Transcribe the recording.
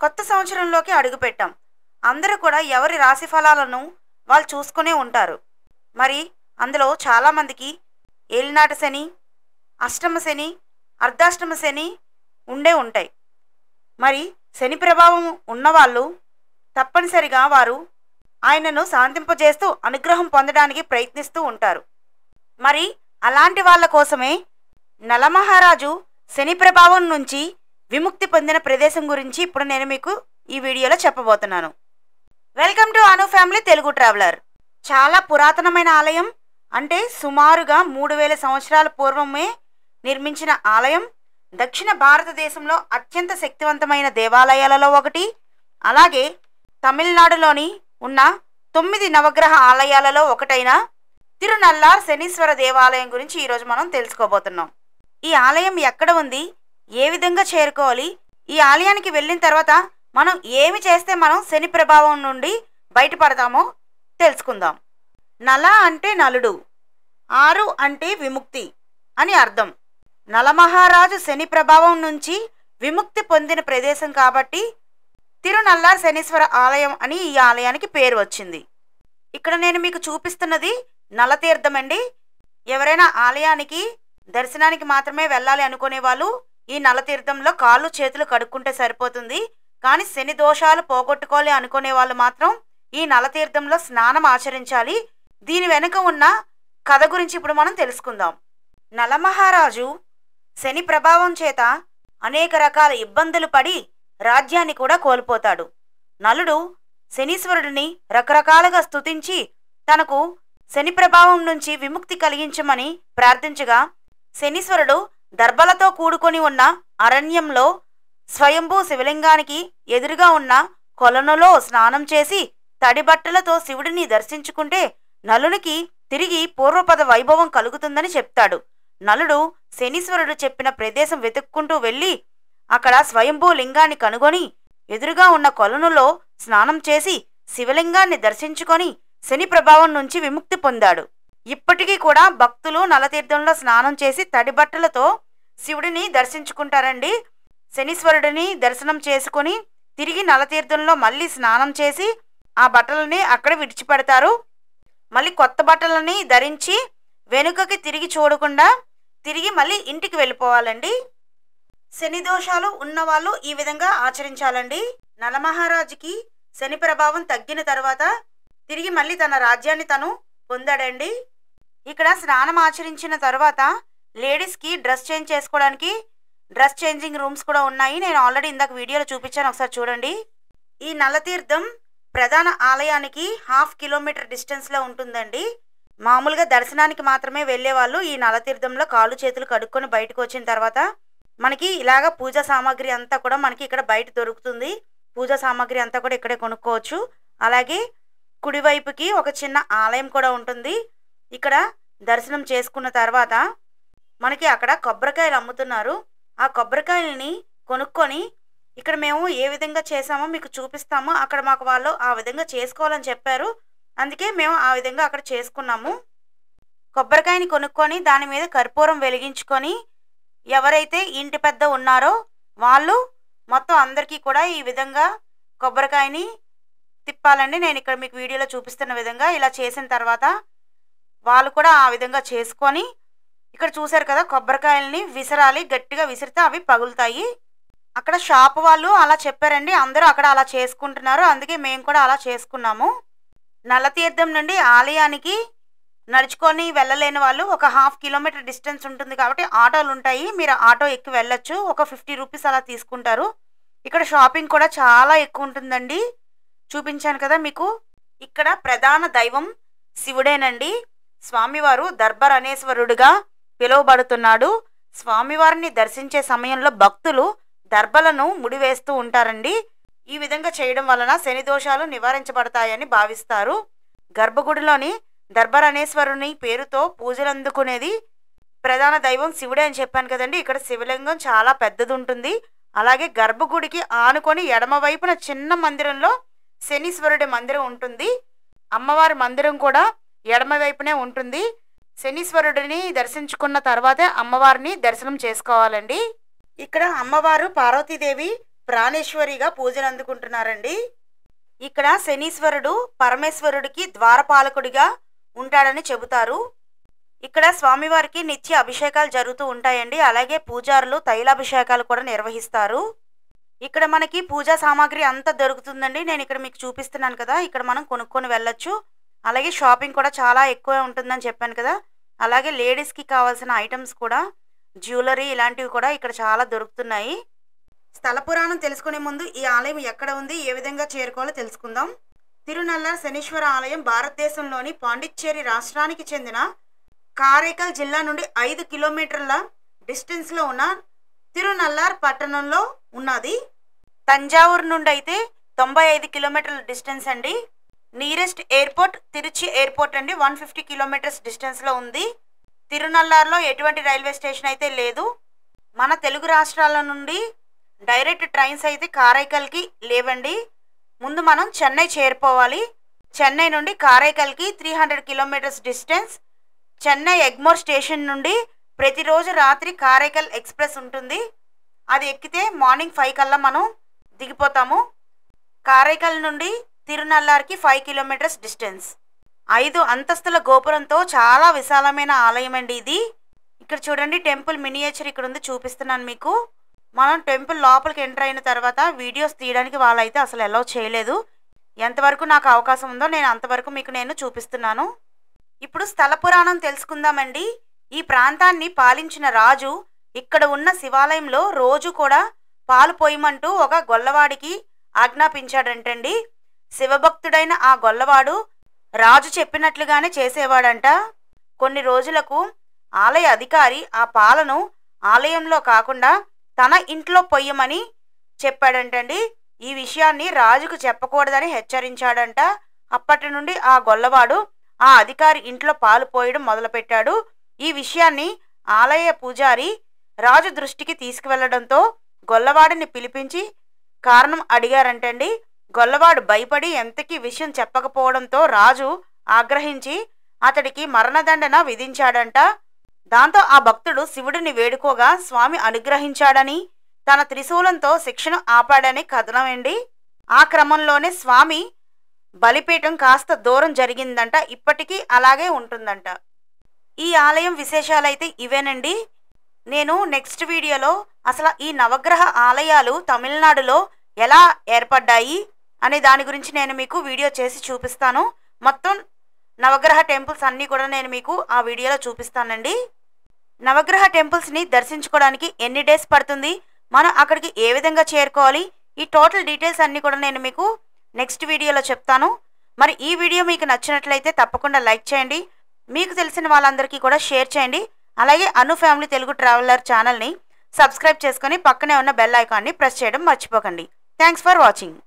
కొత్త సంవత్సరంలోకి అడుగుపెట్టాం. అందరూ కూడా ఎవరి రాశి ఫలాలను వాళ్ళు చూసుకునే ఉంటారు. మరి అందులో చాలామందికి ఏలినాటి శని, అష్టమ శని, అర్ధాష్టమ శని ఉండే ఉంటాయి. మరి శని ప్రభావం ఉన్నవాళ్ళు తప్పనిసరిగా వారు ఆయనను శాంతింపజేస్తూ అనుగ్రహం పొందడానికి ప్రయత్నిస్తూ ఉంటారు. మరి అలాంటి వాళ్ళ కోసమే నలమహారాజు శని ప్రభావం నుంచి విముక్తి పొందిన ప్రదేశం గురించి ఇప్పుడు నేను మీకు ఈ వీడియోలో చెప్పబోతున్నాను. Welcome to Anu family Telugu traveller. చాలా పురాతనమైన ఆలయం, అంటే సుమారుగా 3000 సంవత్సరాల పూర్వమే నిర్మించిన ఆలయం. దక్షిణ భారతదేశంలో అత్యంత శక్తివంతమైన దేవాలయాలలో ఒకటి. అలాగే తమిళనాడులోని ఉన్న 9 నవగ్రహ ఆలయాలలో ఒకటైన తిరునల్లార్ శనీశ్వర దేవాలయం గురించి ఈరోజు మనం తెలుసుకోబోతున్నాం. ఈ ఆలయం ఎక్కడ ఉంది, ఏ విధంగా చేరుకోవాలి, ఈ ఆలయానికి వెళ్ళిన తర్వాత మనం ఏమి చేస్తే మనం శని ప్రభావం నుండి బయటపడతామో తెలుసుకుందాం. నల అంటే నలుడు, ఆరు అంటే విముక్తి అని అర్థం. నలమహారాజు శని ప్రభావం నుంచి విముక్తి పొందిన ప్రదేశం కాబట్టి తిరునల్లార్ శనీశ్వర ఆలయం అని ఈ ఆలయానికి పేరు వచ్చింది. ఇక్కడ నేను మీకు చూపిస్తున్నది నలతీర్థం అండి. ఎవరైనా ఆలయానికి దర్శనానికి మాత్రమే వెళ్ళాలి అనుకునే వాళ్ళు ఈ నలతీర్థంలో కాళ్ళు చేతులు కడుక్కుంటే సరిపోతుంది. కానీ శని దోషాలు పోగొట్టుకోవాలి అనుకునే వాళ్ళు మాత్రం ఈ నలతీర్థంలో స్నానం ఆచరించాలి. దీని వెనుక ఉన్న కథ గురించి ఇప్పుడు మనం తెలుసుకుందాం. నలమహారాజు శని ప్రభావం చేత అనేక రకాల ఇబ్బందులు పడి రాజ్యాన్ని కూడా కోల్పోతాడు. నలుడు శనీశ్వరుడిని రకరకాలుగా స్తుతించి తనకు శని ప్రభావం నుంచి విముక్తి కలిగించమని ప్రార్థించగా శనీశ్వరుడు దర్భలతో కూడుకొని ఉన్న అరణ్యంలో స్వయంభూ శివలింగానికి ఎదురుగా ఉన్న కొలనులో స్నానం చేసి తడి బట్టలతో శివుడిని దర్శించుకుంటే నలునికి తిరిగి పూర్వపద వైభవం కలుగుతుందని చెప్తాడు. నలుడు శనీశ్వరుడు చెప్పిన ప్రదేశం వెతుక్కుంటూ వెళ్ళి అక్కడ స్వయంభూ లింగాన్ని కనుగొని ఎదురుగా ఉన్న కొలనులో స్నానం చేసి శివలింగాన్ని దర్శించుకొని శని ప్రభావం నుంచి విముక్తి పొందాడు. ఇప్పటికీ కూడా భక్తులు నలతీర్థంలో స్నానం చేసి తడి బట్టలతో శివుడిని దర్శించుకుంటారండి. శనీశ్వరుడిని దర్శనం చేసుకుని తిరిగి నలతీర్థంలో మళ్ళీ స్నానం చేసి ఆ బట్టలని అక్కడ విడిచిపెడతారు. మళ్ళీ కొత్త బట్టలని ధరించి వెనుకకి తిరిగి చూడకుండా తిరిగి మళ్ళీ ఇంటికి వెళ్ళిపోవాలండి. శని దోషాలు ఉన్నవాళ్ళు ఈ విధంగా ఆచరించాలండి. నలమహారాజుకి శని ప్రభావం తగ్గిన తర్వాత తిరిగి మళ్ళీ తన రాజ్యాన్ని తను పొందాడండి. ఇక్కడ స్నానం ఆచరించిన తర్వాత లేడీస్కి డ్రెస్ చేంజ్ చేసుకోవడానికి డ్రెస్ చేంజింగ్ రూమ్స్ కూడా ఉన్నాయి. నేను ఆల్రెడీ ఇందాక వీడియోలో చూపించాను, ఒకసారి చూడండి. ఈ నలతీర్థం ప్రధాన ఆలయానికి 1/2 కిలోమీటర్ డిస్టెన్స్లో ఉంటుందండి. మామూలుగా దర్శనానికి మాత్రమే వెళ్ళే వాళ్ళు ఈ నలతీర్థంలో కాళ్ళు చేతులు కడుక్కొని బయటకు వచ్చిన తర్వాత మనకి ఇలాగ పూజా సామాగ్రి అంతా కూడా మనకి ఇక్కడ బయట దొరుకుతుంది. పూజా సామాగ్రి అంతా కూడా ఇక్కడే కొనుక్కోవచ్చు. అలాగే కుడివైపుకి ఒక చిన్న ఆలయం కూడా ఉంటుంది. ఇక్కడ దర్శనం చేసుకున్న తర్వాత మనకి అక్కడ కొబ్బరికాయలు అమ్ముతున్నారు. ఆ కొబ్బరికాయలని కొనుక్కొని ఇక్కడ మేము ఏ విధంగా చేసామో మీకు చూపిస్తాము. అక్కడ మాకు వాళ్ళు ఆ విధంగా చేసుకోవాలని చెప్పారు, అందుకే మేము ఆ విధంగా అక్కడ చేసుకున్నాము. కొబ్బరికాయని కొనుక్కొని దాని మీద కర్పూరం వెలిగించుకొని ఎవరైతే ఇంటి పెద్ద ఉన్నారో వాళ్ళు మొత్తం అందరికీ కూడా ఈ విధంగా కొబ్బరికాయని తిప్పాలండి. నేను ఇక్కడ మీకు వీడియోలో చూపిస్తున్న విధంగా ఇలా చేసిన తర్వాత వాళ్ళు కూడా ఆ విధంగా చేసుకొని ఇక్కడ చూశారు కదా కొబ్బరికాయలని విసరాలి, గట్టిగా విసిరితే అవి పగులుతాయి. అక్కడ షాప్ వాళ్ళు అలా చెప్పారండి, అందరూ అక్కడ అలా చేసుకుంటున్నారు, అందుకే మేము కూడా అలా చేసుకున్నాము. నలతీర్థం నుండి ఆలయానికి నడుచుకొని వెళ్ళలేని వాళ్ళు ఒక 1/2 కిలోమీటర్ డిస్టెన్స్ ఉంటుంది కాబట్టి ఆటోలు ఉంటాయి, మీరు ఆటో ఎక్కి వెళ్ళొచ్చు. ఒక 50 రూపీస్ అలా తీసుకుంటారు. ఇక్కడ షాపింగ్ కూడా చాలా ఎక్కువ ఉంటుందండి. చూపించాను కదా మీకు. ఇక్కడ ప్రధాన దైవం శివుడేనండి. స్వామివారు దర్భరణేశ్వరుడుగా పిలువబడుతున్నాడు. స్వామివారిని దర్శించే సమయంలో భక్తులు దర్భలను ముడివేస్తూ ఉంటారండి. ఈ విధంగా చేయడం వలన శని దోషాలు నివారించబడతాయని భావిస్తారు. గర్భగుడిలోని దర్భరణేశ్వరుని పేరుతో పూజలు అందుకునేది ప్రధాన దైవం శివుడే అని చెప్పాను కదండి. ఇక్కడ శివలింగం చాలా పెద్దది ఉంటుంది. అలాగే గర్భగుడికి ఆనుకొని ఎడమ వైపున చిన్న మందిరంలో శనీశ్వరుడి మందిరం ఉంటుంది. అమ్మవారి మందిరం కూడా ఎడమ వైపునే ఉంటుంది. శనీశ్వరుడిని దర్శించుకున్న తర్వాతే అమ్మవారిని దర్శనం చేసుకోవాలండి. ఇక్కడ అమ్మవారు పార్వతీదేవి ప్రాణేశ్వరిగా పూజలు అందుకుంటున్నారండి. ఇక్కడ శనీశ్వరుడు పరమేశ్వరుడికి ద్వారపాలకుడిగా ఉంటాడని చెబుతారు. ఇక్కడ స్వామివారికి నిత్య అభిషేకాలు జరుగుతూ ఉంటాయండి. అలాగే పూజారులు తైలాభిషేకాలు కూడా నిర్వహిస్తారు. ఇక్కడ మనకి పూజా సామాగ్రి అంతా దొరుకుతుందండి. నేను ఇక్కడ మీకు చూపిస్తున్నాను కదా, ఇక్కడ మనం కొనుక్కొని వెళ్ళొచ్చు. అలాగే షాపింగ్ కూడా చాలా ఎక్కువ ఉంటుందని చెప్పాను కదా. అలాగే లేడీస్కి కావాల్సిన ఐటమ్స్ కూడా, జ్యువెలరీ ఇలాంటివి కూడా ఇక్కడ చాలా దొరుకుతున్నాయి. స్థల పురాణం తెలుసుకునే ముందు ఈ ఆలయం ఎక్కడ ఉంది, ఏ విధంగా చేరుకోవాలో తెలుసుకుందాం. తిరునల్లార్ శనీశ్వర ఆలయం భారతదేశంలోని పాండిచ్చేరి రాష్ట్రానికి చెందిన కారైకల్ జిల్లా నుండి 5 కిలోమీటర్ల డిస్టెన్స్లో ఉన్న తిరునల్లార్ పట్టణంలో ఉన్నది. తంజావూరు నుండి అయితే 95 కిలోమీటర్ల డిస్టెన్స్ అండి. నియరెస్ట్ ఎయిర్పోర్ట్ తిరుచి ఎయిర్పోర్ట్ అండి, 150 కిలోమీటర్స్ డిస్టెన్స్లో ఉంది. తిరునల్లార్లో ఎటువంటి రైల్వే స్టేషన్ అయితే లేదు. మన తెలుగు రాష్ట్రాల నుండి డైరెక్ట్ ట్రైన్స్ అయితే కారైకల్కి లేవండి. ముందు మనం చెన్నై చేరుకోవాలి. చెన్నై నుండి కారైకల్కి 300 kilometres distance. Chennai Egmore station నుండి ప్రతిరోజు రాత్రి కారైకల్ ఎక్స్ప్రెస్ ఉంటుంది. అది ఎక్కితే మార్నింగ్ 5 కల్లా మనం దిగిపోతాము. కారైకల్ నుండి తిరునల్లార్కి 5 కిలోమీటర్స్ డిస్టెన్స్. 5 అంతస్తుల గోపురంతో చాలా విశాలమైన ఆలయం అండి ఇది. ఇక్కడ చూడండి, టెంపుల్ మినియేచర్ ఇక్కడ ఉంది, చూపిస్తున్నాను మీకు. మనం టెంపుల్ లోపలికి ఎంటర్ అయిన తర్వాత వీడియోస్ తీయడానికి వాళ్ళైతే అసలు అలౌ చేయలేదు. ఎంతవరకు నాకు అవకాశం ఉందో నేను అంతవరకు మీకు నేను చూపిస్తున్నాను. ఇప్పుడు స్థల పురాణం తెలుసుకుందామండి. ఈ ప్రాంతాన్ని పాలించిన రాజు ఇక్కడ ఉన్న శివాలయంలో రోజు కూడా పాలు పోయమంటూ ఒక గొల్లవాడికి ఆజ్ఞాపించాడంటండి. శివభక్తుడైన ఆ గొల్లవాడు రాజు చెప్పినట్లుగానే చేసేవాడంట. కొన్ని రోజులకు ఆలయ అధికారి ఆ పాలను ఆలయంలో కాకుండా తన ఇంట్లో పొయ్యమని చెప్పాడంటండి. ఈ విషయాన్ని రాజుకు చెప్పకూడదని హెచ్చరించాడంట. అప్పటి నుండి ఆ గొల్లవాడు ఆ అధికారి ఇంట్లో పాలు పోయడం మొదలుపెట్టాడు. ఈ విషయాన్ని ఆలయ పూజారి రాజు దృష్టికి తీసుకువెళ్లడంతో గొల్లవాడిని పిలిపించి కారణం అడిగారంటండి. గొల్లవాడు భయపడి ఎంతకీ విషయం చెప్పకపోవడంతో రాజు ఆగ్రహించి అతడికి మరణదండన విధించాడంట. దాంతో ఆ భక్తుడు శివుడిని వేడుకోగా స్వామి అనుగ్రహించాడని, తన త్రిశూలంతో శిక్షను ఆపాడని కథనం అండి. ఆ క్రమంలోనే స్వామి బలిపీఠం కాస్త దూరం జరిగిందంట. ఇప్పటికీ అలాగే ఉంటుందంట. ఈ ఆలయం విశేషాలైతే ఇవేనండి. నేను నెక్స్ట్ వీడియోలో అసలు ఈ నవగ్రహ ఆలయాలు తమిళనాడులో ఎలా ఏర్పడ్డాయి అనే దాని గురించి నేను మీకు వీడియో చేసి చూపిస్తాను. మొత్తం నవగ్రహ టెంపుల్స్ అన్నీ కూడా నేను మీకు ఆ వీడియోలో చూపిస్తానండి. నవగ్రహ టెంపుల్స్ని దర్శించుకోవడానికి ఎన్ని డేస్ పడుతుంది, మనం అక్కడికి ఏ విధంగా చేరుకోవాలి, ఈ టోటల్ డీటెయిల్స్ అన్నీ కూడా నేను మీకు నెక్స్ట్ వీడియోలో చెప్తాను. మరి ఈ వీడియో మీకు నచ్చినట్లయితే తప్పకుండా లైక్ చేయండి, మీకు తెలిసిన వాళ్ళందరికీ కూడా షేర్ చేయండి. అలాగే అను ఫ్యామిలీ తెలుగు ట్రావెలర్ ఛానల్ని సబ్స్క్రైబ్ చేసుకొని పక్కనే ఉన్న బెల్ ఐకాన్ని ప్రెస్ చేయడం మర్చిపోకండి. Thanks for watching.